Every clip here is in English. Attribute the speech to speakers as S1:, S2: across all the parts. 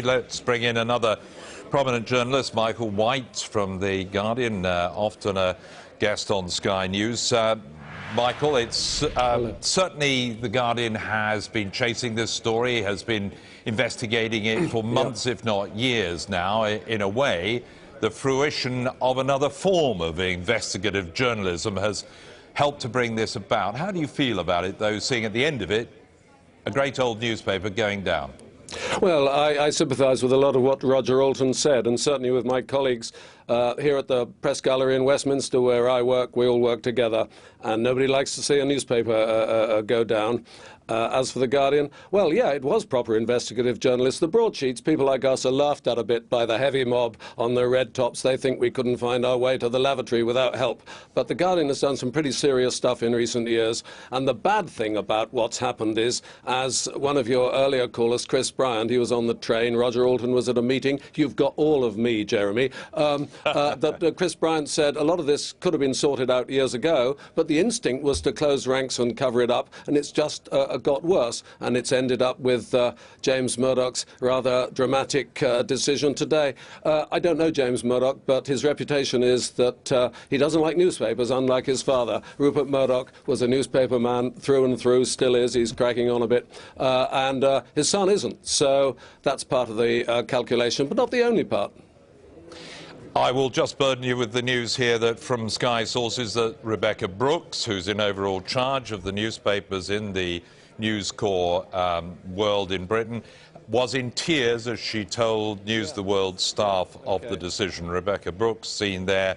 S1: Let's bring in another prominent journalist, Michael White from The Guardian, often a guest on Sky News. Michael, it's certainly The Guardian has been chasing this story, has been investigating it for months, if not years now. In a way, the fruition of another form of investigative journalism has helped to bring this about. How do you feel about it, though, seeing at the end of it a great old newspaper going down?
S2: Well, I sympathise with a lot of what Roger Alton said, and certainly with my colleagues here at the Press Gallery in Westminster, where I work. We all work together, and nobody likes to see a newspaper go down. As for The Guardian, well, yeah, it was proper investigative journalists. The broadsheets, people like us, are laughed at a bit by the heavy mob on their red tops. They think we couldn't find our way to the lavatory without help. But The Guardian has done some pretty serious stuff in recent years. And the bad thing about what's happened is, as one of your earlier callers, Chris Bryant, he was on the train, Roger Alton was at a meeting. You've got all of me, Jeremy. That Chris Bryant said a lot of this could have been sorted out years ago, but the instinct was to close ranks and cover it up, and it's just got worse, and it's ended up with James Murdoch's rather dramatic decision today. I don't know James Murdoch, but his reputation is that he doesn't like newspapers, unlike his father. Rupert Murdoch was a newspaper man through and through, still is. He's cracking on a bit, and his son isn't. So that's part of the calculation, but not the only part.
S1: I will just burden you with the news here that from Sky sources that Rebekah Brooks, who's in overall charge of the newspapers in the News Corps world in Britain, was in tears as she told News the World staff of the decision. Rebekah Brooks, seen there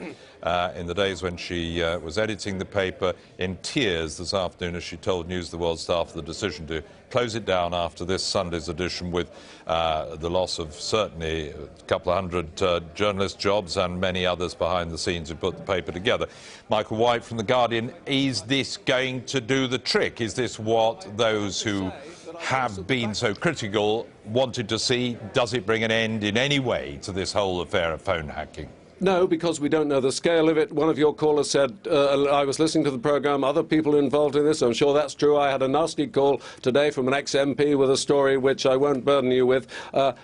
S1: in the days when she was editing the paper, in tears this afternoon as she told News the World staff the decision to close it down after this Sunday's edition, with the loss of certainly a couple of hundred journalist jobs and many others behind the scenes who put the paper together. Michael White from The Guardian, is this going to do the trick? Is this what those who have been so critical wanted to see? Does it bring an end in any way to this whole affair of phone hacking?
S2: No, because we don't know the scale of it. One of your callers said, I was listening to the programme, other people involved in this. I'm sure that's true. I had a nasty call today from an ex-MP with a story which I won't burden you with.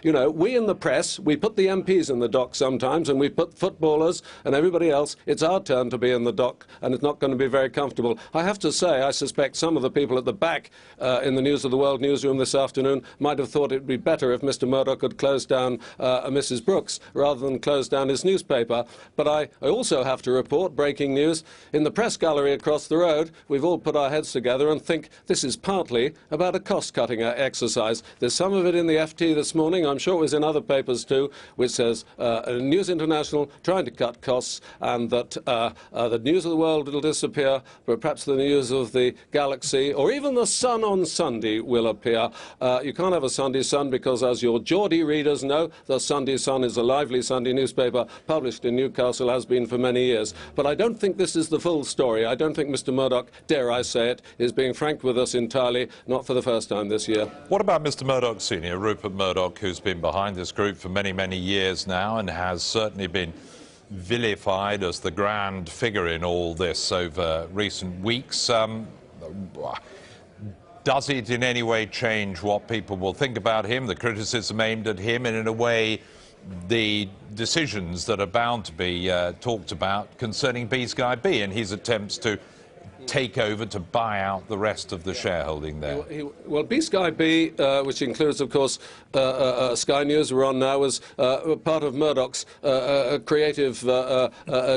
S2: You know, we in the press, we put the MPs in the dock sometimes, and we put footballers and everybody else. It's our turn to be in the dock, and it's not going to be very comfortable. I have to say, I suspect some of the people at the back in the News of the World newsroom this afternoon might have thought it would be better if Mr. Murdoch had closed down Mrs. Brooks rather than close down his newspaper. But I also have to report breaking news. In the Press Gallery across the road, we've all put our heads together and think this is partly about a cost-cutting exercise. There's some of it in the FT this morning, I'm sure it was in other papers too, which says News International trying to cut costs, and that the News of the World will disappear, but perhaps the News of the Galaxy or even the Sun on Sunday will appear. You can't have a Sunday Sun because, as your Geordie readers know, the Sunday Sun is a lively Sunday newspaper published in Newcastle, has been for many years. But I don't think this is the full story. I don't think Mr. Murdoch, dare I say it, is being frank with us entirely, not for the first time this year.
S1: What about Mr. Murdoch Sr., Rupert Murdoch, who's been behind this group for many, many years now and has certainly been vilified as the grand figure in all this over recent weeks? Does it in any way change what people will think about him, the criticism aimed at him, and in a way the decisions that are bound to be talked about concerning B-Sky-B and his attempts to take over, to buy out the rest of the shareholding there?
S2: Well, B-Sky-B, which includes, of course, Sky News we're on now, was part of Murdoch's creative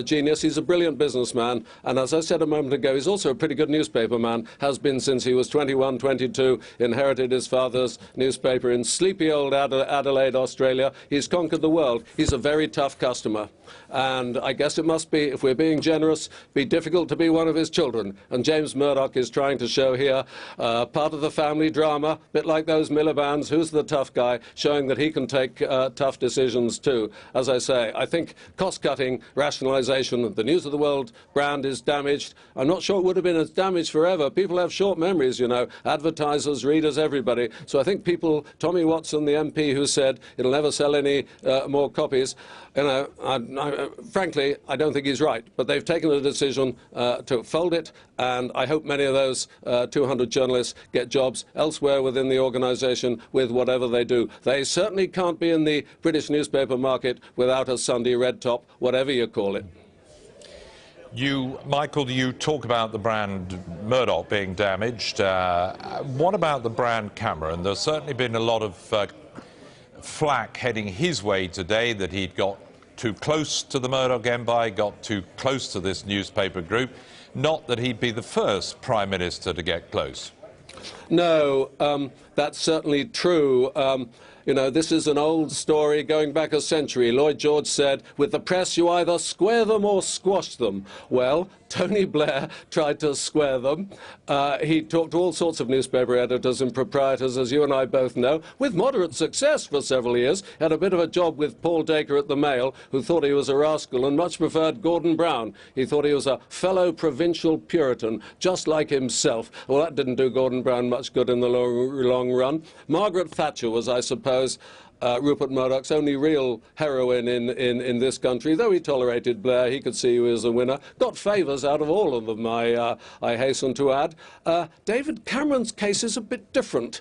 S2: genius. He's a brilliant businessman, and as I said a moment ago, he's also a pretty good newspaper man, has been since he was 21, 22, inherited his father's newspaper in sleepy old Adelaide, Australia. He's conquered the world. He's a very tough customer, and I guess it must be, if we're being generous, be difficult to be one of his children. And James Murdoch is trying to show here part of the family drama, a bit like those Miliband's, who's the tough guy, showing that he can take tough decisions too. As I say, I think cost-cutting, rationalisation, the News of the World brand is damaged. I'm not sure it would have been as damaged forever. People have short memories, you know, advertisers, readers, everybody. So I think people, Tommy Watson, the MP, who said it'll never sell any more copies, you know, frankly, I don't think he's right. But they've taken a decision to fold it, and I hope many of those 200 journalists get jobs elsewhere within the organisation with whatever they do. They certainly can't be in the British newspaper market without a Sunday red top, whatever you call it.
S1: Michael, you talk about the brand Murdoch being damaged. What about the brand Cameron? There's certainly been a lot of flack heading his way today that he'd got too close to the Murdoch empire, got too close to this newspaper group. Not that he'd be the first Prime Minister to get close.
S2: No, that's certainly true. You know, this is an old story going back a century. Lloyd George said, with the press you either square them or squash them. Well, Tony Blair tried to square them. He talked to all sorts of newspaper editors and proprietors, as you and I both know, with moderate success for several years. Had a bit of a job with Paul Dacre at the Mail, who thought he was a rascal and much preferred Gordon Brown. He thought he was a fellow provincial Puritan, just like himself. Well, that didn't do Gordon Brown much good in the long run. Margaret Thatcher was, I suppose, Rupert Murdoch's only real heroine in this country. Though he tolerated Blair, he could see he was a winner. Got favours out of all of them, I hasten to add. David Cameron's case is a bit different.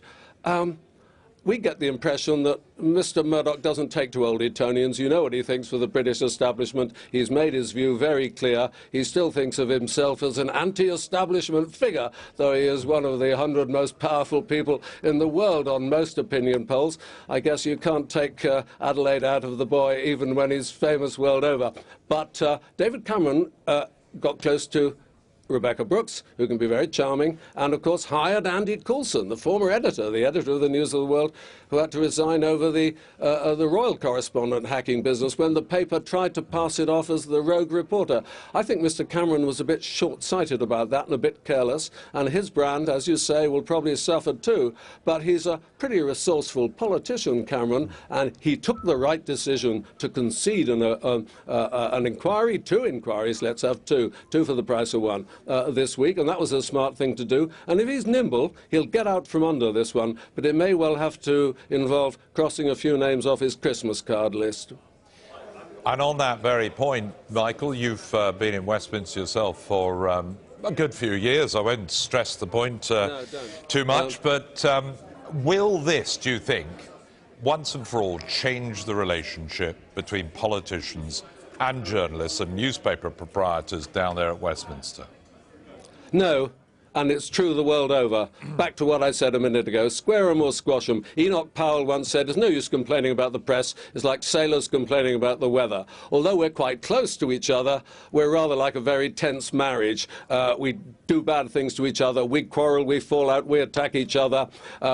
S2: We get the impression that Mr. Murdoch doesn't take to old Etonians. You know what he thinks for the British establishment. He's made his view very clear. He still thinks of himself as an anti-establishment figure, though he is one of the 100 most powerful people in the world on most opinion polls. I guess you can't take Adelaide out of the boy even when he's famous world over. But David Cameron got close to Rebekah Brooks, who can be very charming, and of course hired Andy Coulson, the former editor, the editor of the News of the World, who had to resign over the royal correspondent hacking business when the paper tried to pass it off as the rogue reporter. I think Mr. Cameron was a bit short-sighted about that and a bit careless, and his brand, as you say, will probably suffer too. But he's a pretty resourceful politician, Cameron, and he took the right decision to concede an inquiry, 2 inquiries, let's have two for the price of one. This week, and that was a smart thing to do. And if he's nimble, he'll get out from under this one, but it may well have to involve crossing a few names off his Christmas card list.
S1: And on that very point, Michael, you've been in Westminster yourself for a good few years. I won't stress the point too much, but will this, do you think, once and for all change the relationship between politicians and journalists and newspaper proprietors down there at Westminster?
S2: No, and it's true the world over. Back to what I said a minute ago, square them or squash them. Enoch Powell once said, there's no use complaining about the press, it's like sailors complaining about the weather. Although we're quite close to each other, we're rather like a very tense marriage. We do bad things to each other, we quarrel, we fall out, we attack each other,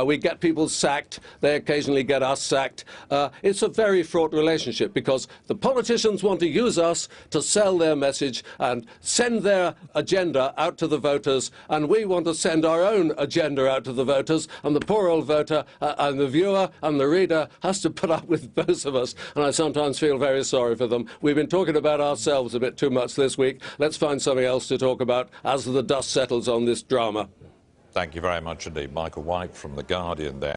S2: we get people sacked, they occasionally get us sacked. It's a very fraught relationship because the politicians want to use us to sell their message and send their agenda out to the voters, and we want to send our own agenda out to the voters, and the poor old voter and the viewer and the reader has to put up with both of us, and I sometimes feel very sorry for them. We've been talking about ourselves a bit too much this week. Let's find something else to talk about as the dust settles on this drama.
S1: Thank you very much indeed. Michael White from The Guardian there.